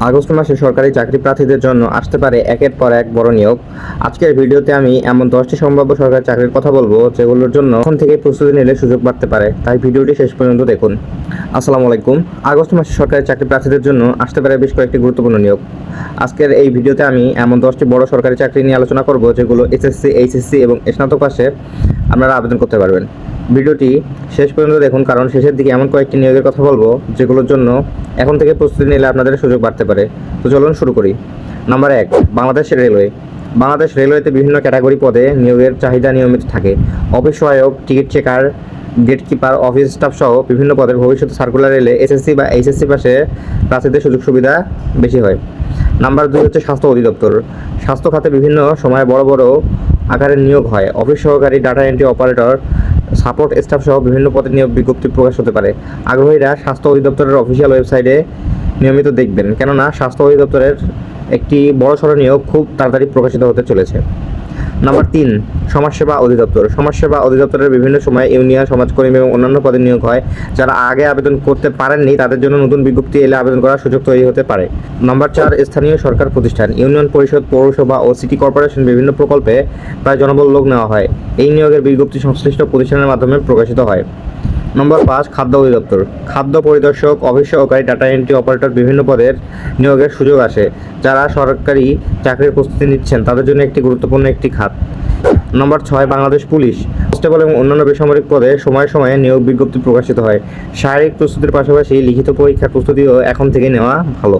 August মাসে সরকারি চাকরি প্রার্থীদের জন্য আসতে পারে একের পর এক বড় নিয়োগ। আজকের ভিডিওতে আমি এমন 10টি সম্ভাব্য সরকারি চাকরির কথা বলবো যেগুলোর জন্য এখন থেকে প্রস্তুতি নিলে সুযোগ বাড়তে পারে, তাই ভিডিওটি শেষ পর্যন্ত দেখুন। আসসালামু আলাইকুম। আগস্ট মাসে সরকারি চাকরি প্রার্থীদের জন্য আসতে পারে বেশ কয়েকটি গুরুত্বপূর্ণ নিয়োগ। আজকের এই ভিডিওতে আমি এমন 10টি বড় সরকারি চাকরি নিয়ে আলোচনা করব যেগুলো এসএসসি, এইচএসসি এবং স্নাতক পাশে আপনারা আবেদন করতে পারবেন। ভিডিওটি শেষ পর্যন্ত দেখুন, কারণ শেষের দিকে এমন কয়েকটি নিয়োগের কথা বলবো যেগুলোর জন্য এখন থেকে প্রস্তুতি নিলে আপনাদের সুযোগ বাড়তে পারে। তো চলুন শুরু করি। Number 1, Bangladesh railway. বাংলাদেশ রেলওয়েতে বিভিন্ন ক্যাটাগরি পদে নিয়োগের চাহিদা নিয়মিত থাকে। অফিস সহায়ক, ticket checker, gate keeper, office staff সহ বিভিন্ন পদের ভবিষ্যতে সার্কুলার এলে এসএসসি বা এইচএসসি পাশে প্রার্থীদের সুযোগ সুবিধা বেশি হয়। নাম্বার 2 হচ্ছে স্বাস্থ্য অধিদপ্তর। স্বাস্থ্য খাতে বিভিন্ন সময়ে বড় বড় আকারের নিয়োগ হয়। অফিস সহকারী, data entry operator, support staff সহ বিভিন্ন পদে নিয়োগ বিজ্ঞপ্তি প্রকাশ হতে পারে। আগ্রহীরা স্বাস্থ্য অধিদপ্তরের অফিসিয়াল ওয়েবসাইটে নিয়মিত দেখবেন, কেননা স্বাস্থ্য অধিদপ্তরের একটি বড়সড় নিয়োগ খুব তাড়াতাড়ি প্রকাশিত হতে চলেছে। নাম্বার 3, সমাজসেবা অধিদপ্তর। সমাজসেবা অধিদপ্তরের বিভিন্ন সময়ে ইউনিয়ন, সমাজকর্মী এবং অন্যান্য পদে নিয়োগ হয়। যারা আগে আবেদন করতে পারেননি তাদের জন্য নতুন বিজ্ঞপ্তি এলে আবেদন করার সুযোগ তৈরি হতে পারে। নাম্বার 4, স্থানীয় সরকার প্রতিষ্ঠান। ইউনিয়ন পরিষদ, পৌরসভা ও সিটি কর্পোরেশন বিভিন্ন প্রকল্পে প্রায় জনবল লোক নেওয়া হয়। এই নিয়োগের বিজ্ঞপ্তি সংশ্লিষ্ট প্রতিষ্ঠানের মাধ্যমে প্রকাশিত হয়। নম্বর 5, খাদ্য অধিদপ্তর। খাদ্য পরিদর্শক, অফিস সহকারী, ডাটা এন্ট্রি অপারেটর বিভিন্ন পদের নিয়োগের সুযোগ আসে। যারা সরকারি চাকরির প্রস্তুতি নিচ্ছেন তাদের জন্য একটি গুরুত্বপূর্ণ একটি খাত। নম্বর 6, বাংলাদেশ পুলিশ। কনস্টেবল এবং অন্যান্য বেসামরিক পদে সময়ে সময়ে নিয়োগ বিজ্ঞপ্তি প্রকাশিত হয়। শারীরিক প্রস্তুতির পাশাপাশি লিখিত পরীক্ষার প্রস্তুতিও এখন থেকে নেওয়া ভালো।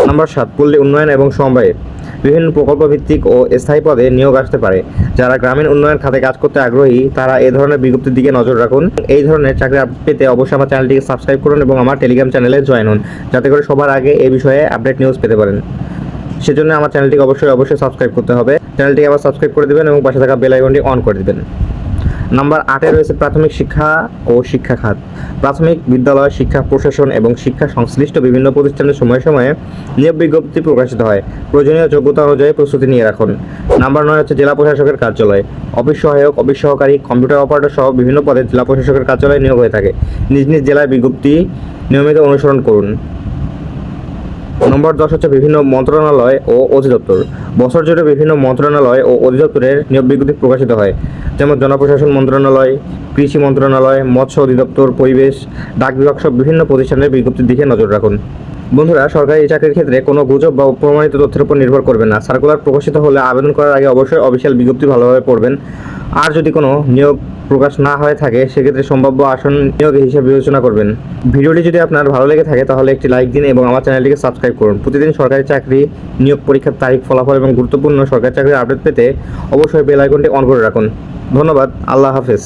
নম্বর 7, পল্লী উন্নয়ন এবং সমবায়। বিভিন্ন প্রকল্প ভিত্তিক ও স্থায়ী পদে নিয়োগ আসতে পারে। যারা গ্রামীণ উন্নয়ন খাতে কাজ করতে আগ্রহী তারা এই ধরনের বিজ্ঞপ্তির দিকে নজর রাখুন। এই ধরনের চাকরি পেতে অবশ্যই আমার চ্যানেলটিকে সাবস্ক্রাইব করুন এবং আমার টেলিগ্রাম চ্যানেলে জয়েন হন, যাতে করে সবার আগে এই বিষয়ে আপডেট নিউজ পেতে পারেন। সেজন্য আমার চ্যানেলটিকে অবশ্যই সাবস্ক্রাইব করতে হবে। চ্যানেলটিকে আবার সাবস্ক্রাইব করে দেবেন এবং পাশে থাকা বেল আইকনটি অন করে দেবেন। নাম্বার 8 রয়েছে প্রাথমিক শিক্ষা ও শিক্ষা খাত। প্রাথমিক বিদ্যালয়, শিক্ষা প্রশাসন এবং শিক্ষা সংশ্লিষ্ট বিভিন্ন প্রতিষ্ঠানের সময়ে সময়ে নিয়োগ বিজ্ঞপ্তি প্রকাশিত হয়। প্রয়োজনীয় যোগ্যতা অনুযায়ী প্রস্তুতি নিয়ে রাখুন। নাম্বার 9 হচ্ছে জেলা প্রশাসকের কার্যালয়। অফিস সহায়ক, অফিস সহকারী, কম্পিউটার অপারেটর সহ বিভিন্ন পদে জেলা প্রশাসকের কার্যালয়ে নিয়োগ হয়ে থাকে। নিজ নিজ জেলায় বিজ্ঞপ্তি নিয়মিত অনুসরণ করুন। নম্বর 10 হচ্ছে বিভিন্ন মন্ত্রণালয় ও অধিদপ্তর। বছর জুড়ে বিভিন্ন মন্ত্রণালয় ও অধিদপ্তরের নিয়োগ বিজ্ঞপ্তি প্রকাশিত হয়, যেমন জনপ্রশাসন মন্ত্রণালয়, কৃষি মন্ত্রণালয়, মৎস্য অধিদপ্তর, পরিবেশ, ডাক বিভাগ সব বিভিন্ন প্রতিষ্ঠানের বিজ্ঞপ্তির দিকে নজর রাখুন। বন্ধুরা, সরকারি চাকরির ক্ষেত্রে কোনো গুজব বা প্রমাণিত তথ্যের উপর নির্ভর করবেন না। সার্কুলার প্রকাশিত হলে আবেদন করার আগে অবশ্যই অফিসিয়াল বিজ্ঞপ্তি ভালোভাবে পড়বেন। আর যদি কোনো নিয়োগ প্রকাশ না হয়ে থাকে সেক্ষেত্রে সম্ভাব্য আসন নিয়োগ হিসেবে বিবেচনা করবেন। ভিডিওটি যদি আপনার ভালো লেগে থাকে তাহলে একটি লাইক দিন এবং আমার চ্যানেলটিকে সাবস্ক্রাইব করুন। প্রতিদিন সরকারি চাকরি, নিয়োগ পরীক্ষার তারিখ, ফলাফল এবং গুরুত্বপূর্ণ সরকারি চাকরির আপডেট পেতে অবশ্যই বেল আইকনটি অন করে রাখুন। ধন্যবাদ। আল্লাহ হাফেজ।